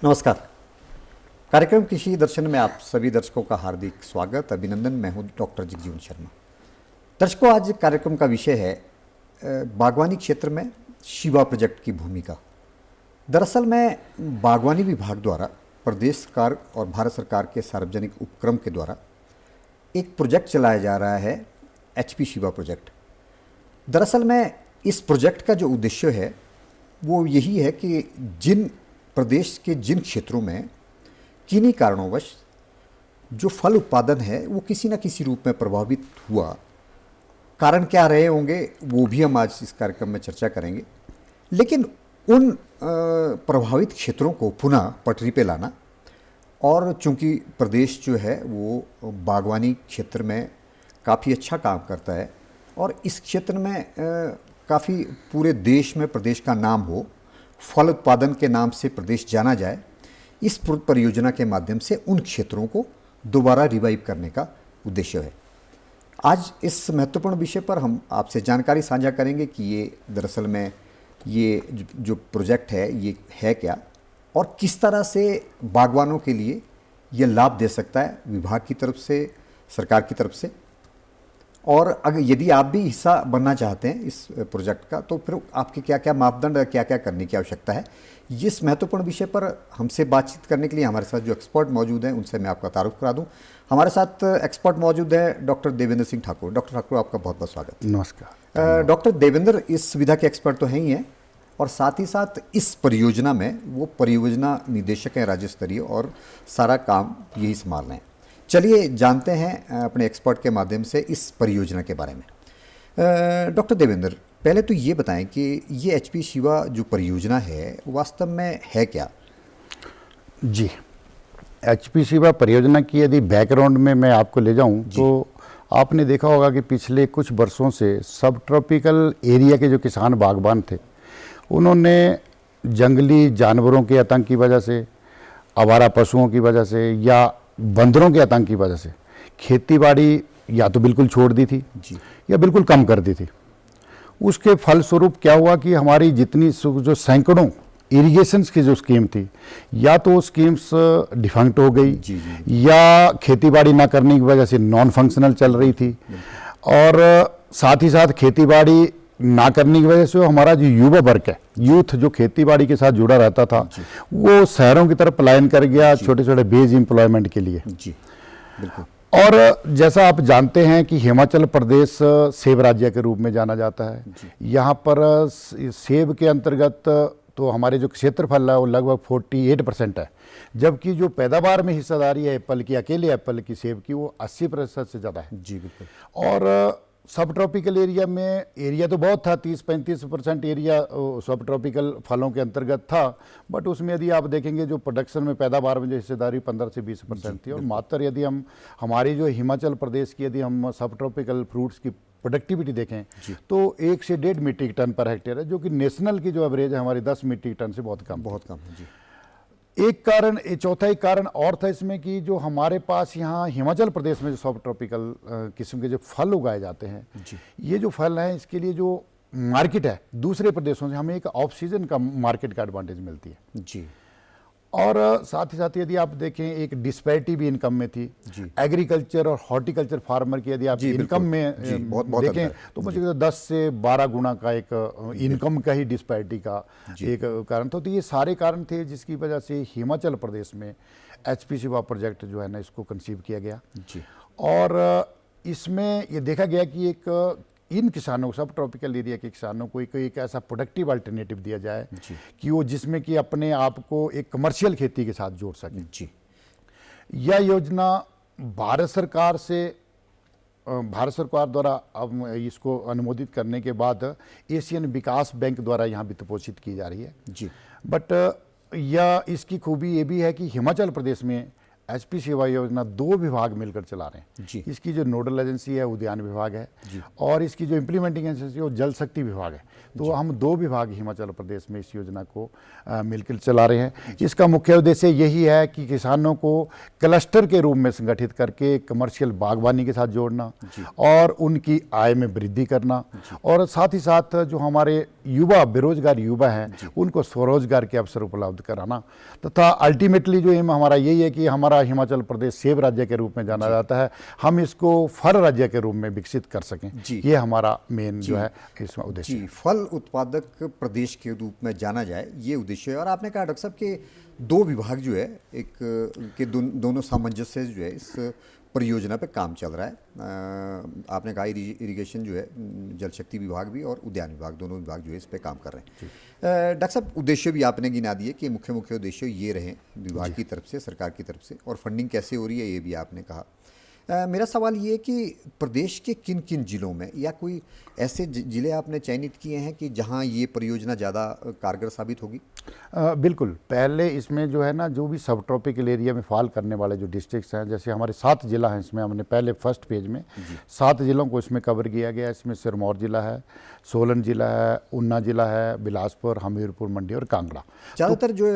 नमस्कार। कार्यक्रम कृषि दर्शन में आप सभी दर्शकों का हार्दिक स्वागत अभिनंदन। मैं हूं डॉक्टर जगजीवन शर्मा। दर्शकों, आज कार्यक्रम का विषय है बागवानी क्षेत्र में शिवा प्रोजेक्ट की भूमिका। दरअसल में बागवानी विभाग द्वारा प्रदेश सरकार और भारत सरकार के सार्वजनिक उपक्रम के द्वारा एक प्रोजेक्ट चलाया जा रहा है, एचपी शिवा प्रोजेक्ट। दरअसल में इस प्रोजेक्ट का जो उद्देश्य है वो यही है कि जिन प्रदेश के जिन क्षेत्रों में किन्हीं कारणोंवश जो फल उत्पादन है वो किसी न किसी रूप में प्रभावित हुआ, कारण क्या रहे होंगे वो भी हम आज इस कार्यक्रम में चर्चा करेंगे। लेकिन उन प्रभावित क्षेत्रों को पुनः पटरी पे लाना, और चूंकि प्रदेश जो है वो बागवानी क्षेत्र में काफ़ी अच्छा काम करता है और इस क्षेत्र में काफ़ी पूरे देश में प्रदेश का नाम हो, फल उत्पादन के नाम से प्रदेश जाना जाए, इस परियोजना के माध्यम से उन क्षेत्रों को दोबारा रिवाइव करने का उद्देश्य है। आज इस महत्वपूर्ण विषय पर हम आपसे जानकारी साझा करेंगे कि ये दरअसल में ये जो प्रोजेक्ट है ये है क्या और किस तरह से बागवानों के लिए ये लाभ दे सकता है विभाग की तरफ से, सरकार की तरफ से। और अगर यदि आप भी हिस्सा बनना चाहते हैं इस प्रोजेक्ट का तो फिर आपके क्या क्या मापदंड, क्या क्या करने की आवश्यकता है, इस महत्वपूर्ण विषय पर हमसे बातचीत करने के लिए हमारे साथ जो एक्सपर्ट मौजूद हैं उनसे मैं आपका तारुफ करा दूं। हमारे साथ एक्सपर्ट मौजूद है डॉक्टर देवेंद्र सिंह ठाकुर। डॉक्टर ठाकुर, आपका बहुत बहुत स्वागत। नमस्कार। डॉक्टर देवेंद्र इस सुविधा के एक्सपर्ट तो हैं ही हैं और साथ ही साथ इस परियोजना में वो परियोजना निदेशक हैं राज्य स्तरीय और सारा काम यही संभाल रहे हैं। चलिए जानते हैं अपने एक्सपर्ट के माध्यम से इस परियोजना के बारे में। डॉक्टर देवेंद्र, पहले तो ये बताएं कि ये एचपी शिवा जो परियोजना है वास्तव में है क्या? जी, एचपी शिवा परियोजना की यदि बैकग्राउंड में मैं आपको ले जाऊं तो आपने देखा होगा कि पिछले कुछ वर्षों से सब ट्रॉपिकल एरिया के जो किसान बागबान थे उन्होंने जंगली जानवरों के आतंक की वजह से, आवारा पशुओं की वजह से या बंदरों के आतंक की वजह से खेतीबाड़ी या तो बिल्कुल छोड़ दी थी या बिल्कुल कम कर दी थी। उसके फलस्वरूप क्या हुआ कि हमारी जितनी जो सैकड़ों इरिगेशंस की जो स्कीम थी या तो वो स्कीम्स डिफंक्ट हो गई या खेतीबाड़ी ना करने की वजह से नॉन फंक्शनल चल रही थी, और साथ ही साथ खेतीबाड़ी ना करने की वजह से हमारा जो युवा वर्ग है, यूथ जो खेतीबाड़ी के साथ जुड़ा रहता था वो शहरों की तरफ पलायन कर गया छोटे छोटे बेज एम्प्लॉयमेंट के लिए। जी बिल्कुल। और जैसा आप जानते हैं कि हिमाचल प्रदेश सेब राज्य के रूप में जाना जाता है। यहाँ पर सेब के अंतर्गत तो हमारे जो क्षेत्रफल है वो लगभग 48% है, जबकि जो पैदावार में हिस्सेदारी है एप्पल की, अकेले एप्पल की, सेब की, वो 80% से ज़्यादा है। जी बिल्कुल। और सब ट्रॉपिकल एरिया में एरिया तो बहुत था, 30-35% एरिया सब ट्रॉपिकल फलों के अंतर्गत था, बट उसमें यदि आप देखेंगे जो प्रोडक्शन में, पैदावार में जो हिस्सेदारी 15 से 20% थी। और मात्र यदि हम हमारी जो हिमाचल प्रदेश की यदि हम सब ट्रॉपिकल फ्रूट्स की प्रोडक्टिविटी देखें तो 1 से 1.5 मीट्रिक टन पर हेक्टेयर है, जो कि नेशनल की जो एवरेज है हमारी 10 मीट्रिक टन से बहुत कम है। जी। एक कारण, चौथा एक कारण और था इसमें कि जो हमारे पास यहाँ हिमाचल प्रदेश में जो सब ट्रॉपिकल किस्म के जो फल उगाए जाते हैं, ये जो फल हैं इसके लिए जो मार्केट है दूसरे प्रदेशों से हमें एक ऑफ सीजन का मार्केट का एडवांटेज मिलती है। जी। और साथ ही साथ यदि आप देखें एक डिस्पैरिटी भी इनकम में थी। एग्रीकल्चर और हॉर्टिकल्चर फार्मर की यदि आप इनकम में बहुत देखें तो मुझे 10 से 12 गुना का एक इनकम का ही डिस्पैरिटी का एक कारण था। तो ये सारे कारण थे जिसकी वजह से हिमाचल प्रदेश में एचपी शिवा प्रोजेक्ट जो है ना इसको कंसीव किया गया। और इसमें ये देखा गया कि एक इन किसानों को, सब ट्रॉपिकल एरिया के किसानों को एक ऐसा प्रोडक्टिव अल्टरनेटिव दिया जाए कि वो जिसमें कि अपने आप को एक कमर्शियल खेती के साथ जोड़ सकें। यह योजना भारत सरकार द्वारा अब इसको अनुमोदित करने के बाद एशियन विकास बैंक द्वारा यहाँ वित्त पोषित की जा रही है। बट यह इसकी खूबी ये भी है कि हिमाचल प्रदेश में एचपी सेवा योजना 2 विभाग मिलकर चला रहे हैं। जी। इसकी जो नोडल एजेंसी है उद्यान विभाग है और इसकी जो इम्प्लीमेंटिंग एजेंसी है वो जल शक्ति विभाग है। तो हम 2 विभाग हिमाचल प्रदेश में इस योजना को मिलकर चला रहे हैं। इसका मुख्य उद्देश्य यही है कि किसानों को क्लस्टर के रूप में संगठित करके कमर्शियल बागवानी के साथ जोड़ना और उनकी आय में वृद्धि करना और साथ ही साथ जो हमारे युवा बेरोजगार युवा हैं उनको स्वरोजगार के अवसर उपलब्ध कराना तथा अल्टीमेटली जो एम हमारा यही है कि हमारा हिमाचल प्रदेश सेब राज्य के रूप में जाना जाता है, हम इसको फल राज्य के रूप में विकसित कर सकें। ये हमारा मेन जो है इसमें उद्देश्य है। फल उत्पादक प्रदेश के रूप में जाना जाए, ये उद्देश्य है। और आपने कहा डॉक्टर साहब के 2 विभाग जो है एक के दोनों सामंजस्य से जो है इस परियोजना पे काम चल रहा है। आपने कहा इरिगेशन जो है, जल शक्ति विभाग भी और उद्यान विभाग, दोनों विभाग जो है इस पे काम कर रहे हैं। डॉक्टर साहब उद्देश्य भी आपने गिना दिए कि मुख्य उद्देश्य ये रहे विभाग की तरफ से, सरकार की तरफ से, और फंडिंग कैसे हो रही है ये भी आपने कहा। मेरा सवाल ये है कि प्रदेश के किन किन जिलों में या कोई ऐसे जिले आपने चयनित किए हैं कि जहां ये परियोजना ज़्यादा कारगर साबित होगी? बिल्कुल, पहले इसमें जो है ना, जो भी सब ट्रॉपिकल एरिया में फॉल करने वाले जो डिस्ट्रिक्ट्स हैं, जैसे हमारे 7 जिला हैं, इसमें हमने पहले फर्स्ट पेज में 7 जिलों को इसमें कवर किया गया। इसमें सिरमौर जिला है, सोलन जिला है, ऊना जिला है, बिलासपुर, हमीरपुर, मंडी और कांगड़ा। ज़्यादातर जो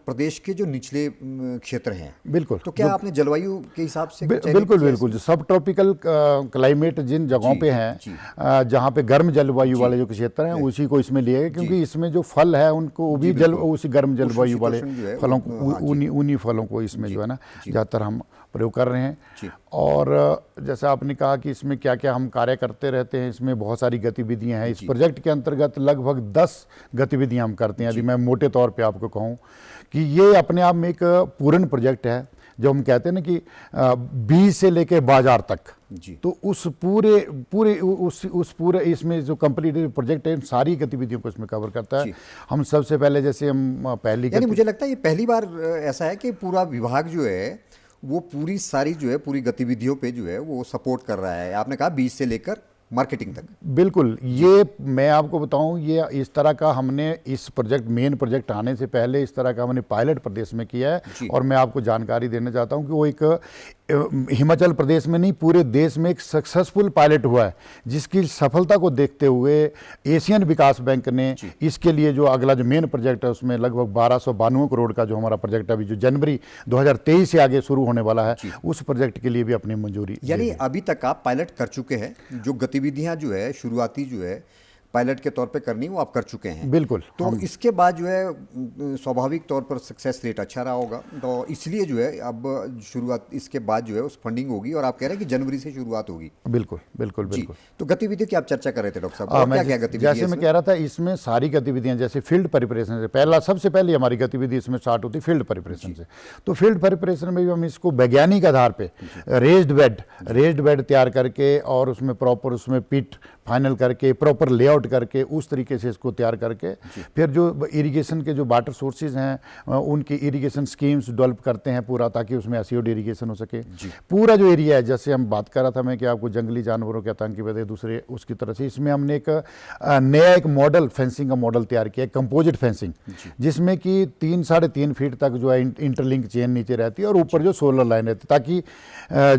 प्रदेश के जो निचले क्षेत्र हैं, बिल्कुल, तो क्या आपने जलवायु के हिसाब से बिल्कुल जो सब ट्रॉपिकल क्लाइमेट जिन जगहों पे हैं, जहाँ पे गर्म जलवायु वाले जो क्षेत्र हैं, उसी को इसमें लिए गए, क्योंकि इसमें जो फल है उनको भी उसी गर्म जलवायु वाले फलों को, उन्हीं फलों को इसमें जो है ना ज़्यादातर हम प्रयोग कर रहे हैं। और जैसा आपने कहा कि इसमें क्या क्या हम कार्य करते रहते हैं, इसमें बहुत सारी गतिविधियां हैं। इस प्रोजेक्ट के अंतर्गत लगभग 10 गतिविधियां हम करते हैं। यदि मैं मोटे तौर पे आपको कहूँ कि ये अपने आप में एक पूर्ण प्रोजेक्ट है, जो हम कहते हैं ना कि बीज से लेके बाजार तक। तो उस पूरे इसमें जो कंप्लीट प्रोजेक्ट है, सारी गतिविधियों को इसमें कवर करता है। हम सबसे पहले जैसे हम पहली मुझे लगता है ये पहली बार ऐसा है कि पूरा विभाग जो है वो पूरी गतिविधियों पे जो है वो सपोर्ट कर रहा है। आपने कहा बीज से लेकर मार्केटिंग तक। बिल्कुल, ये मैं आपको बताऊं, ये इस तरह का हमने इस मेन प्रोजेक्ट आने से पहले इस तरह का हमने पायलट प्रदेश में किया है। और मैं आपको जानकारी देना चाहता हूं कि वो एक हिमाचल प्रदेश में नहीं, पूरे देश में एक सक्सेसफुल पायलट हुआ है, जिसकी सफलता को देखते हुए एशियन विकास बैंक ने इसके लिए जो अगला जो मेन प्रोजेक्ट है उसमें लगभग 1292 करोड़ का जो हमारा प्रोजेक्ट अभी जो जनवरी 2023 से आगे शुरू होने वाला है, उस प्रोजेक्ट के लिए भी अपनी मंजूरी। यानी अभी तक आप पायलट कर चुके हैं, जो गतिविधियां जो है शुरुआती जो है पायलट के तौर पे करनी वो आप कर चुके हैं। बिल्कुल। तो इसके बाद जो है स्वाभाविक तौर पर सक्सेस रेट अच्छा रहा होगा, तो इसलिए जो है अब शुरुआत इसके बाद जो है उस फंडिंग होगी, और आप कह रहे हैं कि जनवरी से शुरुआत होगी। बिल्कुल बिल्कुल बिल्कुल। तो गतिविधि की आप चर्चा कर रहे थे डॉक्टर साहब, क्या क्या गतिविधि? जैसे मैं कह रहा था, इसमें सारी गतिविधियां, जैसे फील्ड प्रिपरेशन से सबसे पहले हमारी गतिविधि इसमें स्टार्ट होती है फील्ड प्रिपरेशन से। तो फील्ड प्रिपरेशन में भी हम इसको वैज्ञानिक आधार पे रेज्ड बेड तैयार करके और उसमें प्रॉपर उसमें पिट फाइनल करके प्रॉपर लेआउट करके उस तरीके से इसको तैयार करके फिर जो इरिगेशन के जो वाटर सोर्सेज हैं उनकी इरिगेशन स्कीम्स डेवलप करते हैं पूरा, ताकि उसमें एसिड इरिगेशन हो सके। पूरा जो एरिया है, जैसे हम बात कर रहा था मैं कि आपको जंगली जानवरों के आतंक की वजह दूसरे उसकी तरह से, इसमें हमने एक नया एक मॉडल फेंसिंग का मॉडल तैयार किया, कंपोजिट फेंसिंग, जिसमें कि 3-3.5 फीट तक जो है इंटरलिंक चेन नीचे रहती है और ऊपर जो सोलर लाइन रहती है, ताकि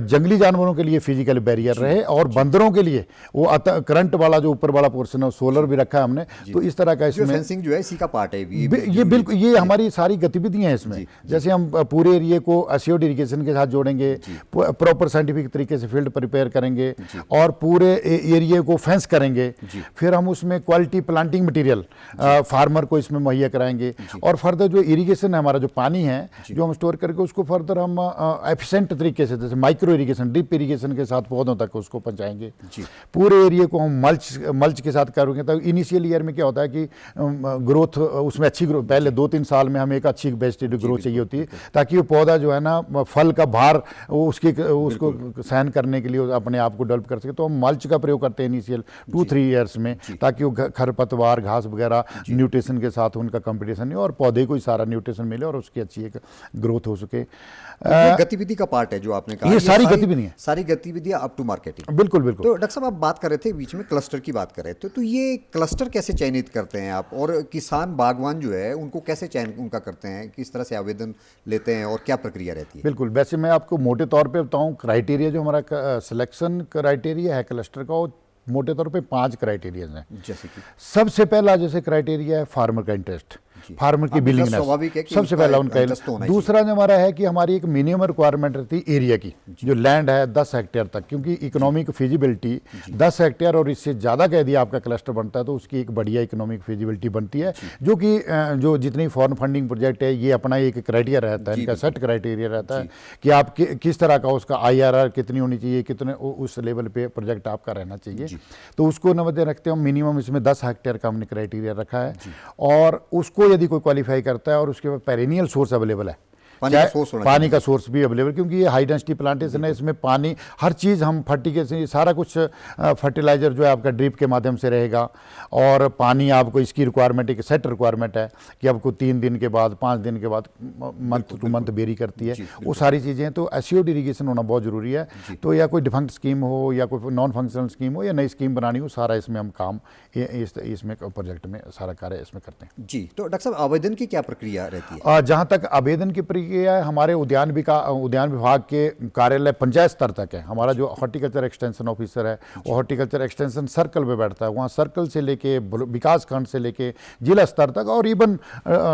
जंगली जानवरों के लिए फिजिकल बैरियर रहे और बंदरों के लिए वो करंट वाला जो ऊपर वाला पोर्शन है सोलर भी रखा है हमने। तो इस तरह का इसमें फेंसिंग जो है इसी का पार्ट है ये बिल्कुल, ये हमारी सारी गतिविधियां हैं इसमें। जैसे हम पूरे एरिया को एसिड इरिगेशन के साथ जोड़ेंगे, प्रॉपर साइंटिफिक तरीके से फील्ड प्रिपेयर करेंगे और पूरे एरिया को फेंस करेंगे। फिर हम उसमें क्वालिटी प्लांटिंग मटेरियल फार्मर को इसमें मुहैया कराएंगे और फर्दर जो इरिगेशन है, हमारा जो पानी है जो हम स्टोर करके उसको फर्दर हम एफिशिएंट तरीके से, जैसे माइक्रो इरिगेशन, ड्रिप इरिगेशन के साथ पौधों तक उसको पहुंचाएंगे। पूरे एरिया को हम मल्च के साथ करेंगे। तो इनिशियल ईयर में क्या होता है कि ग्रोथ उसमें अच्छी ग्रोथ, पहले 2-3 साल में हमें एक अच्छी वेजिटेटिव ग्रोथ चाहिए होती है, ताकि वो पौधा जो है ना फल का भार उसको सहन करने के लिए अपने आप को डेवलप कर सके। तो हम मल्च का प्रयोग करते हैं इनिशियल 2-3 ईयर्स में, ताकि वो खरपतवार घास वगैरह न्यूट्रिशन के साथ उनका कंपटीशन नहीं और पौधे को ही सारा न्यूट्रिशन मिले और उसकी अच्छी एक ग्रोथ हो सके। गतिविधि का पार्ट है जो आपने कहा, ये सारी गतिविधियां अप टू मार्केटिंग। बिल्कुल बिल्कुल। तो डॉक्टर साहब आप बात कर रहे थे बीच में क्लस्टर की बात कर रहे थे, तो ये क्लस्टर कैसे चयनित करते हैं आप, और किसान बागवान जो है उनको कैसे चयन उनका करते हैं, किस तरह से आवेदन लेते हैं और क्या प्रक्रिया रहती है? बिल्कुल, वैसे मैं आपको मोटे तौर पे बताऊं, क्राइटेरिया जो हमारा सिलेक्शन क्राइटेरिया है क्लस्टर का, वो मोटे तौर पे 5 क्राइटेरियाज हैं। जैसे कि सबसे पहला जैसे क्राइटेरिया है फार्मर का इंटरेस्ट, फार्मर की बिल्कुल स्वाभाविक है बिलिंगनेस, कि सबसे उनका पहला उनका इंटरेस्ट तो होना ही दूसरा जो हमारा है कि हमारी एक मिनिमम रिक्वायरमेंट रहती है एरिया की, जो लैंड है 10 हेक्टेयर तक, क्योंकि इकोनॉमिक फिजिबिलिटी 10 हेक्टेयर और इससे ज़्यादा का यदि आपका क्लस्टर बनता है तो उसकी एक बढ़िया इकोनॉमिक फिजिबिलिटी बनती है, जो कि जो जितनी फॉरेन फंडिंग प्रोजेक्ट है ये अपना एक क्राइटेरिया रहता है, इनका सेट क्राइटेरिया रहता है कि आप किस तरह का उसका IRR कितनी होनी चाहिए, कितने उस लेवल पे प्रोजेक्ट आपका रहना चाहिए, तो उसको नजर रखते हैं। मिनिमम इसमें 10 हेक्टेयर का हमने क्राइटेरिया रखा है, और उसको यदि कोई क्वालिफाई करता है और उसके बाद पेरेनियल सोर्स अवेलेबल है, पानी का सोर्स भी अवेलेबल, क्योंकि ये हाई डेंसिटी प्लांटेशन है, इसमें पानी हर चीज़ हम फर्टिगेशन सारा कुछ फर्टिलाइजर जो है आपका ड्रिप के माध्यम से रहेगा, और पानी आपको इसकी रिक्वायरमेंट एक सेट रिक्वायरमेंट है कि आपको 3 दिन के बाद 5 दिन के बाद मंथ टू मंथ वेरी करती है, वो सारी चीज़ें। तो एस्योर्ड इरीगेशन होना बहुत ज़रूरी है। तो या कोई डिफंक्ट स्कीम हो या कोई नॉन फंक्शनल स्कीम हो या नई स्कीम बनानी हो, सारा इसमें हम काम इसमें प्रोजेक्ट में सारा कार्य इसमें करते हैं। जी, तो डॉक्टर साहब आवेदन की क्या प्रक्रिया रहती है? जहाँ तक आवेदन की प्रक्रिया है, हमारे उद्यान विभाग के कार्यालय पंचायत स्तर तक है। हमारा जो हॉर्टिकल्चर एक्सटेंशन ऑफिसर है वो हॉर्टिकल्चर एक्सटेंशन सर्कल में बैठता है, वहाँ सर्कल से लेके विकास खंड से लेके जिला स्तर तक और इवन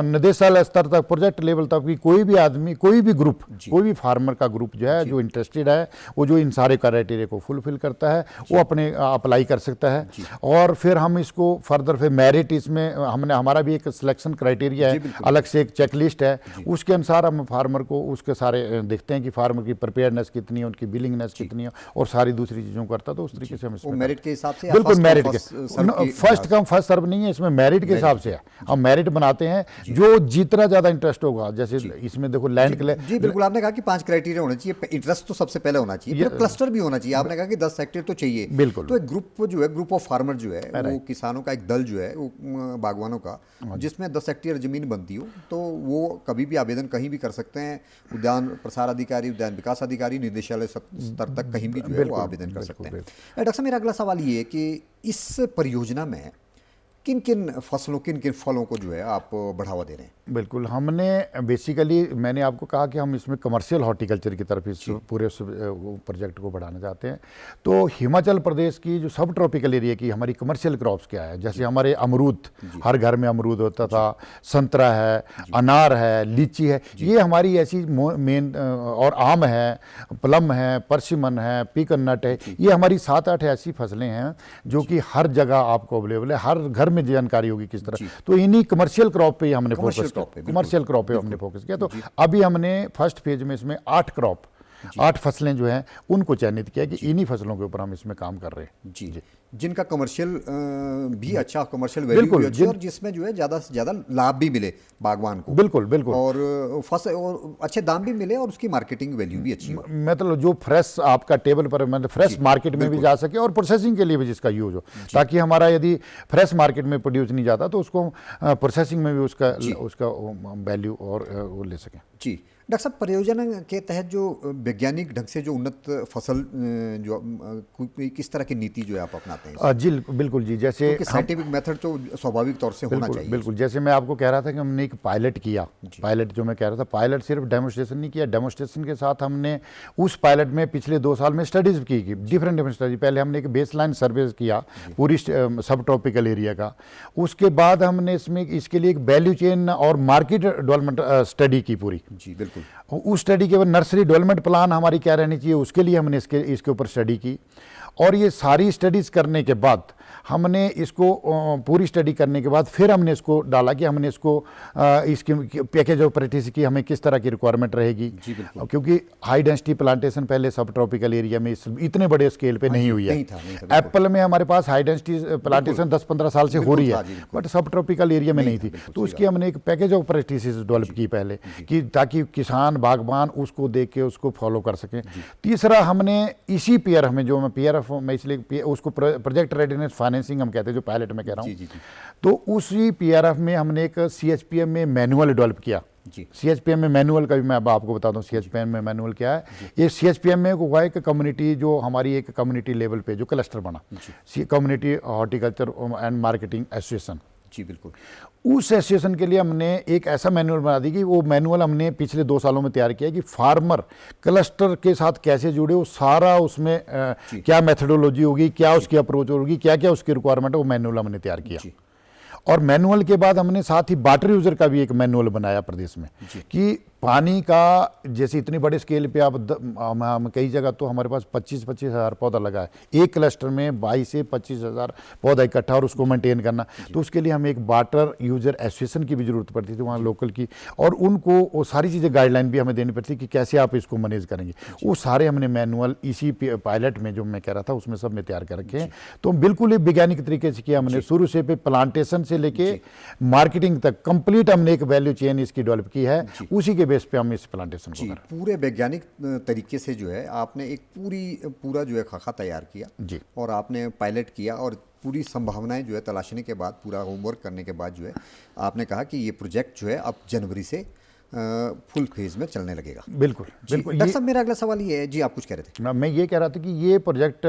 निदेशालय स्तर तक, प्रोजेक्ट लेवल तक भी कोई भी आदमी, कोई भी ग्रुप, कोई भी फार्मर का ग्रुप जो है जो इंटरेस्टेड है, वो जो इन सारे क्राइटेरिया को फुलफिल करता है वो अपने अप्लाई कर सकता है। और फिर हम इसको फर्दर फिर मेरिट, इसमें हमारा भी एक सिलेक्शन क्राइटेरिया है, अलग से एक चेकलिस्ट है, उसके अनुसार हम फार्मर को उसके सारे देखते हैं कि फार्मर की प्रिपेयरनेस कितनी है, उनकी बिलिंगनेस कितनी है, और सारी दूसरी चीज़ों को करता है। तो उस तरीके से हम इसमें मेरिट के हिसाब से, बिल्कुल मेरिट के, फर्स्ट कम फर्स्ट सर्व नहीं है, इसमें मेरिट के हिसाब से है। हम मेरिट बनाते हैं, जो जितना ज़्यादा इंटरेस्ट होगा, जैसे इसमें देखो लैंड के लिए। जी बिल्कुल, आपने कहा कि 5 क्राइटेरिया होने चाहिए, इंटरेस्ट तो सबसे पहले होना चाहिए, फिर क्लस्टर भी होना चाहिए। आपने कहा कि 10 हेक्टेयर तो चाहिए, बिल्कुल। तो एक ग्रुप जो है, ग्रुप ऑफ फार्मर जो है, वो किसानों का एक दल जो है, वो बागवानों का, जिसमें 10 हेक्टेयर जमीन बनती हो, तो वो कभी भी आवेदन कहीं भी कर सकते हैं। उद्यान प्रसार अधिकारी, उद्यान विकास अधिकारी, निदेशालय स्तर तक कहीं भी जो है वो आवेदन कर सकते हैं। डॉक्टर साहब, मेरा अगला सवाल ये है कि इस परियोजना में किन किन फसलों, किन किन फलों को जो है आप बढ़ावा दे रहे हैं? बिल्कुल, हमने बेसिकली, मैंने आपको कहा कि हम इसमें कमर्शियल हॉर्टिकल्चर की तरफ इस पूरे प्रोजेक्ट को बढ़ाना चाहते हैं। तो हिमाचल प्रदेश की जो सब ट्रॉपिकल एरिया की हमारी कमर्शियल क्रॉप्स क्या है, जैसे हमारे अमरूद, हर घर में अमरूद होता था, संतरा है, अनार है, लीची है, ये हमारी ऐसी मेन, और आम है, प्लम है, परसिमन है, पीकन नट है, ये हमारी 7-8 ऐसी फसलें हैं जो कि हर जगह आपको अवेलेबल है, हर घर में जानकारी होगी किस तरह। तो इन्हीं कमर्शियल क्रॉप पे ही हमने फोकस, कमर्शियल क्रॉप पे हमने फोकस किया। तो अभी हमने फर्स्ट फेज में इसमें 8 फसलें जो हैं उनको चयनित किया कि इन्हीं फसलों के ऊपर हम इसमें काम कर रहे हैं। जी, जिनका कमर्शियल भी अच्छा, कमर्शियल वैल्यू भी अच्छी, और जिसमें जो है ज़्यादा से ज़्यादा लाभ भी मिले बागवान को, बिल्कुल बिल्कुल, और फसल और अच्छे दाम भी मिले, और उसकी मार्केटिंग वैल्यू भी अच्छी हो। मतलब जो फ्रेश आपका टेबल पर, मतलब फ्रेश मार्केट में भी जा सके, और प्रोसेसिंग के लिए भी जिसका यूज हो, ताकि हमारा यदि फ्रेश मार्केट में प्रोड्यूस नहीं जाता तो उसको प्रोसेसिंग में भी उसका वैल्यू और वो ले सकें। जी डॉक्टर साहब, परियोजना के तहत जो वैज्ञानिक ढंग से जो उन्नत फसल जो किस तरह की नीति जो है आप अपनाते हैं? जी बिल्कुल जी, जैसे साइंटिफिक मेथड तो स्वाभाविक तौर से होना चाहिए। बिल्कुल, जैसे मैं आपको कह रहा था कि हमने एक पायलट किया, पायलट जो मैं कह रहा था, पायलट सिर्फ डेमोस्ट्रेशन नहीं किया, डेमोस्ट्रेशन के साथ हमने उस पायलट में पिछले 2 साल में स्टडीज़ की, डिफरेंट स्टडी। पहले हमने एक बेसलाइन सर्वे किया पूरी सब ट्रॉपिकल एरिया का, उसके बाद हमने इसके लिए एक वैल्यू चेन और मार्केट डेवलपमेंट स्टडी की पूरी। जी बिल्कुल, उस स्टडी के बाद नर्सरी डेवलपमेंट प्लान हमारी क्या रहनी चाहिए, उसके लिए हमने इसके ऊपर स्टडी की। और ये सारी स्टडीज़ करने के बाद हमने इसको पूरी स्टडी करने के बाद फिर हमने इसको डाला कि हमने इसको इसकी पैकेज ऑफ प्रैक्टिस की, हमें किस तरह की रिक्वायरमेंट रहेगी, क्योंकि हाई डेंसिटी प्लांटेशन पहले सब ट्रॉपिकल एरिया में इतने बड़े स्केल पे नहीं हुई है। एप्पल में हमारे पास हाई डेंसिटी प्लांटेशन 10-15 साल से हो रही है, बट सब ट्रॉपिकल एरिया में नहीं थी। तो उसकी हमने एक पैकेज ऑफ प्रैक्टिस डेवलप की पहले, कि ताकि किसान बागबान उसको देख के उसको फॉलो कर सकें। तीसरा, हमने इसी पीआर में, जो मैं पीआर मैं इसलिए उसको प्रोजेक्ट रेडीनेस फाइनेंसिंग हम कहते हैं, जो पायलट में कह रहा हूँ, तो उसी पीआरएफ में हमने एक सीएचपीएम में मैनुअल डेवलप किया जी। CHPM में मैनुअल का भी मैं अब आपको बताता हूँ CHPM में मैनुअल क्या है। ये CHPM में हुआ एक कम्युनिटी, जो हमारी एक कम्युनिटी लेवल पे जो क्लस्टर बना, community horticulture and marketing association. जी बिल्कुल। उस एसोसिएशन के लिए हमने एक ऐसा मैनुअल बना दी कि वो मैनुअल हमने पिछले 2 सालों में तैयार किया कि फार्मर क्लस्टर के साथ कैसे जुड़े, वो सारा उसमें क्या मेथडोलॉजी होगी, क्या उसकी अप्रोच होगी, क्या क्या उसकी रिक्वायरमेंट है, वो मैनुअल हमने तैयार किया। जी। और मैनुअल के बाद हमने साथ ही वाटर यूजर का भी एक मैनुअल बनाया प्रदेश में कि पानी का, जैसे इतनी बड़े स्केल पे आप हम कई जगह तो हमारे पास 25-25 हज़ार पौधा लगा है एक क्लस्टर में, 22 से 25 हज़ार पौधा इकट्ठा, और उसको मेंटेन करना, तो उसके लिए हमें एक वाटर यूजर एसोसिएशन की भी जरूरत पड़ती थी वहाँ लोकल की, और उनको वो सारी चीज़ें गाइडलाइन भी हमें देनी पड़ती थी कि कैसे आप इसको मैनेज करेंगे। वो सारे हमने मैनुअल इसी पायलट में जो मैं कह रहा था उसमें सब में तैयार कर रखे हैं। तो बिल्कुल ये वैज्ञानिक तरीके से किया हमने, शुरू से प्लांटेशन से लेके मार्केटिंग तक कंप्लीट हमने एक वैल्यू चेन इसकी डेवलप की है, उसी के बेस पे हम इस प्लांटेशन को कर रहे हैं। पूरे वैज्ञानिक तरीके से जो है आपने एक पूरा जो है खाका तैयार किया जी। और आपने पायलट किया, और पूरी संभावनाएं जो है तलाशने के बाद, पूरा होमवर्क करने के बाद जो है आपने कहा कि ये प्रोजेक्ट जो है अब जनवरी से फुल फेज में चलने लगेगा। बिल्कुल बिल्कुल। डॉक्टर साहब, मेरा अगला सवाल ये है जी, आप कुछ कह रहे थे। मैं ये कह रहा था कि ये प्रोजेक्ट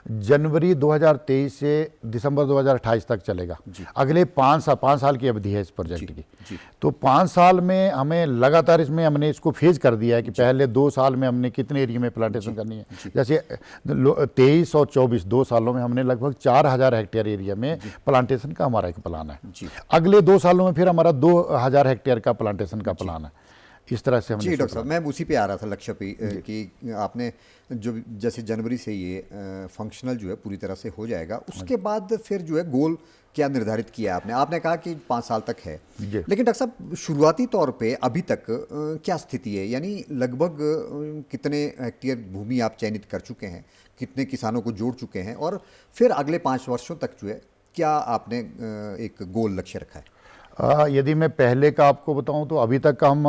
जनवरी 2023 से दिसंबर 2028 तक चलेगा। अगले 5 साल की अवधि है इस प्रोजेक्ट की। तो 5 साल में हमें लगातार इसमें हमने इसको फेज कर दिया है कि पहले 2 साल में हमने कितने एरिया में प्लांटेशन करनी है। जैसे 23 और 24 2 सालों में हमने लगभग 4000 हेक्टेयर एरिया में प्लांटेशन का हमारा एक प्लान है। अगले 2 सालों में फिर हमारा 2000 हेक्टेयर का प्लांटेशन का प्लान है। इस तरह से हमने। जी डॉक्टर साहब, मैं उसी पे आ रहा था लक्ष्य पे कि आपने जो जैसे जनवरी से ये फंक्शनल जो है पूरी तरह से हो जाएगा, उसके बाद फिर जो है गोल क्या निर्धारित किया आपने? आपने कहा कि 5 साल तक है, लेकिन डॉक्टर साहब शुरुआती तौर पे अभी तक क्या स्थिति है? यानी लगभग कितने हेक्टेयर भूमि आप चयनित कर चुके हैं, कितने किसानों को जोड़ चुके हैं, और फिर अगले 5 वर्षों तक जो है क्या आपने एक गोल लक्ष्य रखा है? यदि मैं पहले का आपको बताऊं तो अभी तक हम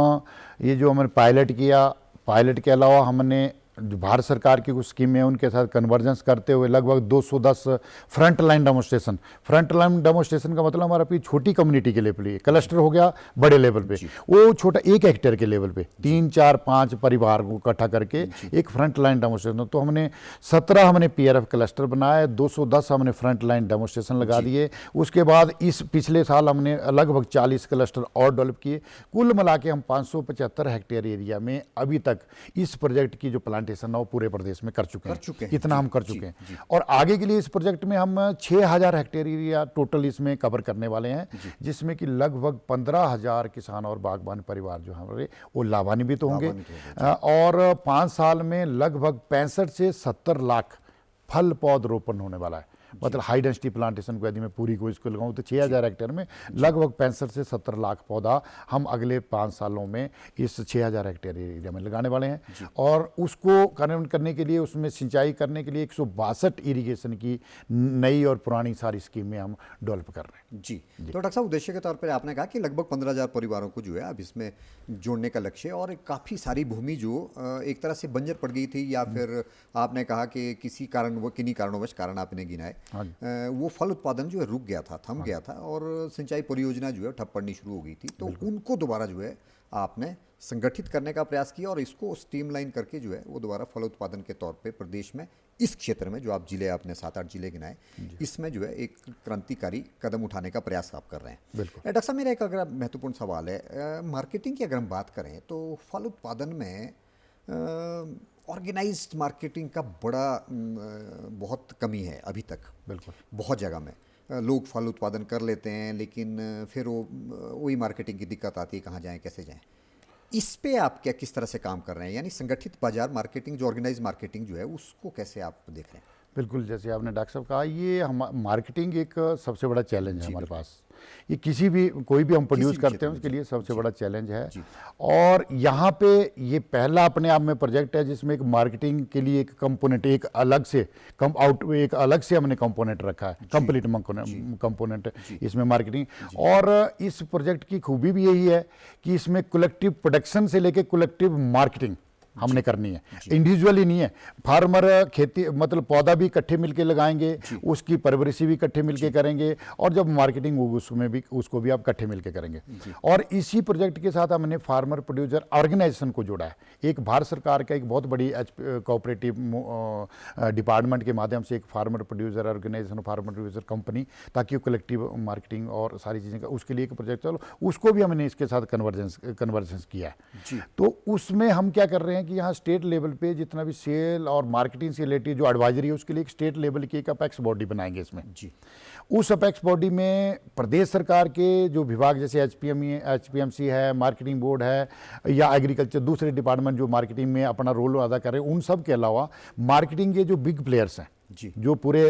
ये जो हमने पायलट किया, पायलट के अलावा हमने जो भारत सरकार की कुछ स्कीमें हैं उनके साथ कन्वर्जेंस करते हुए लगभग 210 front line demonstration. Front line demonstration का मतलब हमारा भी छोटी कम्युनिटी के लेवल पे, क्लस्टर हो गया बड़े लेवल पे, वो छोटा 1 हेक्टेयर के लेवल पे 3, 4, 5 परिवार को इकट्ठा करके एक फ्रंट लाइन डेमोस्ट्रेशन। तो हमने 17 हमने PRF क्लस्टर बनाए, 210 हमने फ्रंट लाइन डेमोस्ट्रेशन लगा दिए। उसके बाद इस पिछले साल हमने लगभग 40 क्लस्टर और डेवलप किए। कुल मिला के हम 575 हेक्टेयर एरिया में अभी तक इस प्रोजेक्ट की जो प्लांटेशन है वो पूरे प्रदेश में कर चुके हैं। इतना हम कर चुके हैं, और आगे के लिए इस प्रोजेक्ट में हम 6000 हेक्टेयर एरिया टोटल इसमें कवर करने वाले हैं, जिसमें कि लगभग 15,000 किसान और बागबान परिवार जो हमारे वो लाभान्वित होंगे। और 5 साल में लगभग 65 से 70 लाख फल पौध रोपण होने वाला है। मतलब हाई डेंसिटी प्लांटेशन को यदि मैं पूरी को इसको लगाऊं तो 6000 हेक्टेयर में लगभग 65 से 70 लाख पौधा हम अगले 5 सालों में इस 6000 हेक्टेयर एरिया में लगाने वाले हैं। और उसको कार्यान्वित करने के लिए, उसमें सिंचाई करने के लिए 162 इरिगेशन की नई और पुरानी सारी स्कीमें हम डेवलप कर रहे हैं। जी। तो डॉक्टर साहब, उद्देश्य के तौर पर आपने कहा कि लगभग 15,000 परिवारों को जो है अब इसमें जोड़ने का लक्ष्य, और काफ़ी सारी भूमि जो एक तरह से बंजर पड़ गई थी, या फिर आपने कहा कि किसी कारण, वो किन्हीं कारणों कारण आपने गिनाए, वो फल उत्पादन जो है रुक गया था, थम गया था, और सिंचाई परियोजना जो है ठप पड़नी शुरू हो गई थी। तो उनको दोबारा जो है आपने संगठित करने का प्रयास किया, और इसको स्ट्रीमलाइन करके जो है वो दोबारा फल उत्पादन के तौर पे प्रदेश में इस क्षेत्र में जो आप जिले, आपने 7-8 जिले गिनाए, इसमें जो है एक क्रांतिकारी कदम उठाने का प्रयास आप कर रहे हैं। बिल्कुल। डॉक्टर साहब, मेरा एक अगर महत्वपूर्ण सवाल है, मार्केटिंग की अगर हम बात करें तो फल उत्पादन में ऑर्गेनाइज्ड मार्केटिंग का बहुत कमी है अभी तक। बिल्कुल। बहुत जगह में लोग फल उत्पादन कर लेते हैं, लेकिन फिर वही मार्केटिंग की दिक्कत आती है, कहाँ जाएं, कैसे जाएं। इस पे आप किस तरह से काम कर रहे हैं? यानी संगठित बाजार मार्केटिंग, जो ऑर्गेनाइज मार्केटिंग जो है, उसको कैसे आप देख रहे हैं? बिल्कुल, जैसे आपने डॉक्टर साहब कहा, ये हम मार्केटिंग एक सबसे बड़ा चैलेंज है हमारे पास। ये कोई भी हम प्रोड्यूस करते हैं उसके लिए सबसे बड़ा चैलेंज है। और यहाँ पे ये पहला अपने आप में प्रोजेक्ट है जिसमें एक मार्केटिंग के लिए एक कंपोनेंट, एक अलग से हमने कंपोनेंट रखा है, कंप्लीट कंपोनेंट इसमें मार्केटिंग। और इस प्रोजेक्ट की खूबी भी यही है कि इसमें कलेक्टिव प्रोडक्शन से लेके कलेक्टिव मार्केटिंग हमने करनी है, इंडिविजुअली नहीं है। फार्मर खेती मतलब पौधा भी इकट्ठे मिलके लगाएंगे, उसकी परवरिशी भी इकट्ठे मिलके करेंगे, और जब मार्केटिंग होगी उसमें भी उसको भी आप इकट्ठे मिलके करेंगे। और इसी प्रोजेक्ट के साथ हमने फार्मर प्रोड्यूसर ऑर्गेनाइजेशन को जोड़ा है। एक भारत सरकार का एक बहुत बड़ी कोऑपरेटिव डिपार्टमेंट के माध्यम से एक farmer producer organisation, farmer producer company, ताकि वो कलेक्टिव मार्केटिंग और सारी चीज़ें का उसके लिए एक प्रोजेक्ट चलो, उसको भी हमने इसके साथ कन्वर्जेंस किया है। तो उसमें हम क्या कर रहे हैं कि यहाँ स्टेट लेवल पे जितना भी सेल और मार्केटिंग से रिलेटेड जो एडवाइजरी है उसके लिए एक स्टेट लेवल की एक अपेक्स बॉडी बनाएंगे इसमें। उस अपेक्स बॉडी में प्रदेश सरकार के जो विभाग जैसे एचपीएमसी है, मार्केटिंग बोर्ड है, या एग्रीकल्चर दूसरे डिपार्टमेंट जो मार्केटिंग में अपना रोल अदा कर रहे हैं, उन सब के अलावा मार्केटिंग के जो बिग प्लेयर्स हैं जो पूरे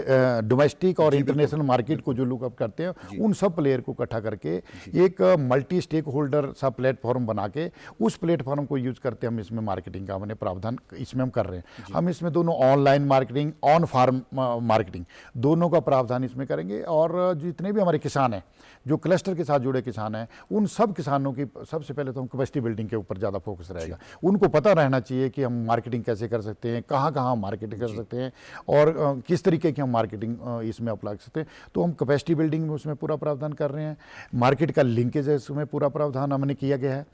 डोमेस्टिक और इंटरनेशनल मार्केट को जो लुकअप करते हैं, उन सब प्लेयर को इकट्ठा करके एक मल्टी स्टेक होल्डर सा प्लेटफॉर्म बना के उस प्लेटफॉर्म को यूज करते हम इसमें मार्केटिंग का हमने प्रावधान इसमें हम कर रहे हैं। हम इसमें दोनों online marketing, on farm marketing दोनों का प्रावधान इसमें करेंगे। और जितने भी हमारे किसान हैं, जो क्लस्टर के साथ जुड़े किसान हैं, उन सब किसानों की सबसे पहले तो हम कैपेसिटी बिल्डिंग के ऊपर ज़्यादा फोकस रहेगा। उनको पता रहना चाहिए कि हम मार्केटिंग कैसे कर सकते हैं, कहाँ कहाँ मार्केटिंग कर सकते हैं, और किस तरीके की हम मार्केटिंग इसमें अप्लाई कर सकते हैं। तो हम कैपेसिटी बिल्डिंग में उसमें पूरा प्रावधान कर रहे हैं। मार्केट का लिंकेज है, इसमें पूरा प्रावधान हमने किया गया है।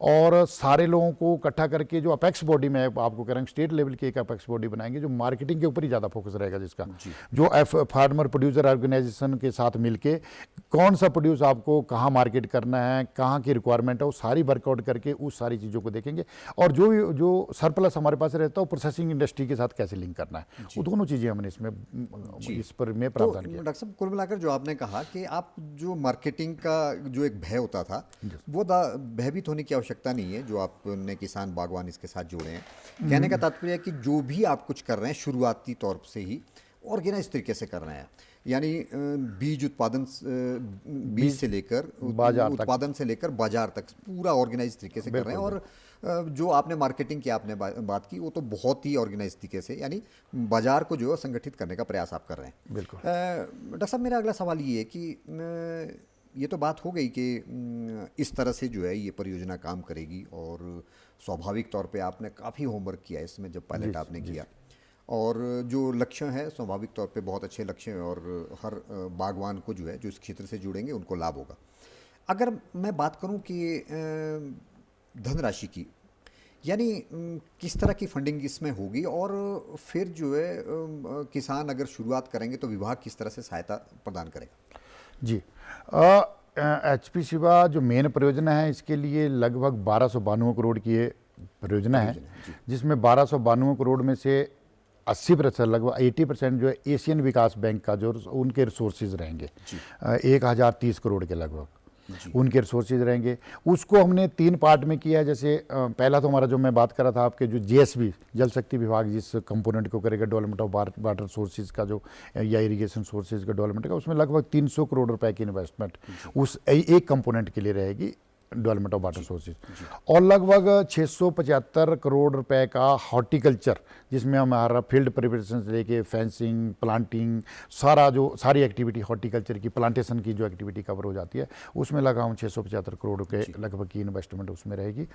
और सारे लोगों को इकट्ठा करके जो अपेक्स बॉडी में आपको कह रहे हैं, स्टेट लेवल की एक अपेक्स बॉडी बनाएंगे जो मार्केटिंग के ऊपर ही ज़्यादा फोकस रहेगा, जिसका जो फार्मर प्रोड्यूसर ऑर्गेनाइजेशन के साथ मिलके कौन सा प्रोड्यूस आपको कहाँ मार्केट करना है, कहाँ की रिक्वायरमेंट है, वो सारी वर्कआउट करके उस सारी चीज़ों को देखेंगे। और जो सरप्लस हमारे पास रहता है वो प्रोसेसिंग इंडस्ट्री के साथ कैसे लिंक करना है, वो दोनों चीज़ें हमने इसमें इस पर में प्रावधान किया। डॉक्टर साहब, कुल मिलाकर जो आपने कहा कि आप जो मार्केटिंग का जो एक भय होता था, वो भयभीत होने की आवश्यकता नहीं है। जो आपने किसान बागवान इसके साथ जुड़े हैं, कहने का तात्पर्य है कि जो भी आप कुछ कर रहे हैं शुरुआती तौर से ही ऑर्गेनाइज तरीके से कर रहे हैं, यानी बीज उत्पादन, बीज से लेकर उत्पादन से लेकर बाजार तक पूरा ऑर्गेनाइज तरीके से कर रहे हैं। और जो आपने मार्केटिंग की आपने बात की, वो तो बहुत ही ऑर्गेनाइज तरीके से, यानी बाजार को जो है संगठित करने का प्रयास आप कर रहे हैं। बिल्कुल। डॉक्टर साहब, मेरा अगला सवाल ये है कि ये तो बात हो गई कि इस तरह से जो है ये परियोजना काम करेगी, और स्वाभाविक तौर पे आपने काफ़ी होमवर्क किया इसमें जब पायलट आपने किया, और जो लक्ष्य है स्वाभाविक तौर पे बहुत अच्छे लक्ष्य हैं, और हर बागवान को जो है जो इस क्षेत्र से जुड़ेंगे उनको लाभ होगा। अगर मैं बात करूं कि धनराशि की, यानी किस तरह की फंडिंग इसमें होगी, और फिर जो है किसान अगर शुरुआत करेंगे तो विभाग किस तरह से सहायता प्रदान करेगा? जी, एचपी शिवा जो मेन परियोजना है, इसके लिए लगभग 1292 करोड़ की ये परियोजना है, जिसमें 1292 करोड़ में से 80% लगभग 80% जो है एशियन विकास बैंक का जो उनके रिसोर्सेज रहेंगे, 1030 करोड़ के लगभग उनके रिसोर्सेज रहेंगे। उसको हमने 3 पार्ट में किया है। जैसे पहला तो हमारा जो मैं बात कर रहा था आपके, जो जीएसबी जल शक्ति विभाग जिस कंपोनेंट को करेगा डेवलपमेंट ऑफ वाटर सोर्सेज का जो, या इरिगेशन सोर्सेज का डेवलपमेंट का, उसमें लगभग 300 करोड़ रुपए की इन्वेस्टमेंट उस एक कंपोनेंट के लिए रहेगी, डेवलपमेंट ऑफ वाटर सोर्सेज। और लगभग 675 करोड़ रुपए का हॉर्टिकल्चर, जिसमें हमारा फील्ड प्रिपरेशन से लेके फेंसिंग, प्लांटिंग, सारी एक्टिविटी हॉर्टिकल्चर की, प्लांटेशन की जो एक्टिविटी कवर हो जाती है, उसमें लगा हम 675 करोड़ के लगभग की इन्वेस्टमेंट उसमें रहेगी।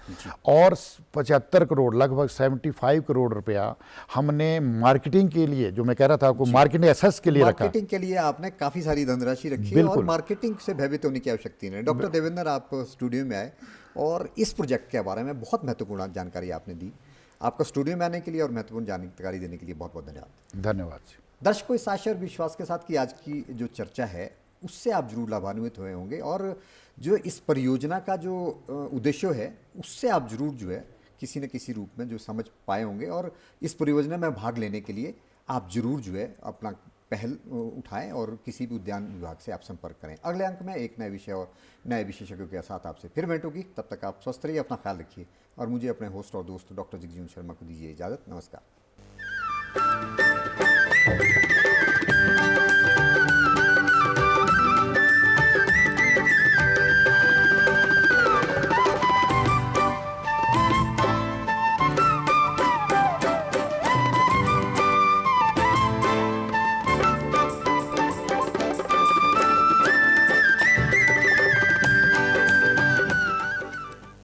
और 75 करोड़ लगभग 75 करोड़ रुपया हमने मार्केटिंग के लिए, जो मैं कह रहा था आपको, मार्केटिंग एसेस के लिए रखा। मार्केटिंग के लिए आपने काफ़ी सारी धनराशि रखी है, और मार्केटिंग से भयभीत होने की आवश्यकता नहीं। डॉक्टर देवेंद्र, आप स्टूडियो में आए और इस प्रोजेक्ट के बारे में बहुत महत्वपूर्ण जानकारी आपने दी। आपका स्टूडियो में आने के लिए और महत्वपूर्ण जानकारी देने के लिए बहुत बहुत धन्यवाद। धन्यवाद। दर्शकों, इस आशय और विश्वास के साथ कि आज की जो चर्चा है उससे आप जरूर लाभान्वित हुए होंगे, और जो इस परियोजना का जो उद्देश्य है उससे आप जरूर जो है किसी न किसी रूप में जो समझ पाए होंगे, और इस परियोजना में भाग लेने के लिए आप जरूर जो है अपना पहल उठाएं और किसी भी उद्यान विभाग से आप संपर्क करें। अगले अंक में एक नए विषय और नए विशेषज्ञों के साथ आपसे फिर भेंट होगी। तब तक आप स्वस्थ रहिए, अपना ख्याल रखिए, और मुझे अपने होस्ट और दोस्त डॉक्टर जगजीवन शर्मा को दीजिए इजाज़त। नमस्कार।